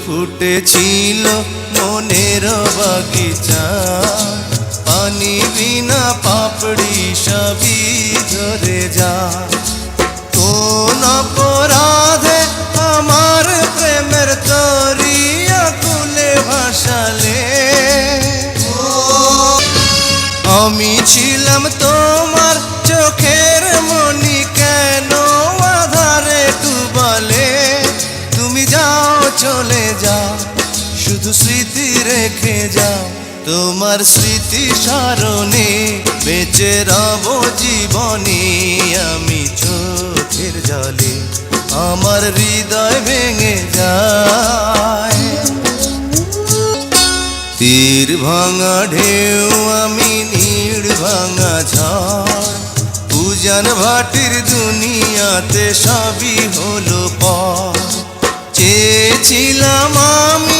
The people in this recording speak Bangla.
ফুটেছিল মনের বাগিচা, পানি বিনা পাপড়ি সবই ঝরে যা। কোন অপরাধে আমার প্রেমের তরিয়া কুলে ভাসালে, আমি ছিলাম তোমার চোখের মনি, কেন আধারে ডুবালে? তুমি যাও চলে যাও, শুধু স্মৃতি রেখে যাও। তোমার স্মৃতি স্মরণে বেঁচে রব জীবনে, আমি চোখের জলে আমার হৃদয় ভেঙে যায়। তীর ভাঙা ঢেউ আমি নীড় ভাঙা ঝড়, উজান ভাটির দুনিয়াতে সবই হলো পর। চেয়েছিলাম আমি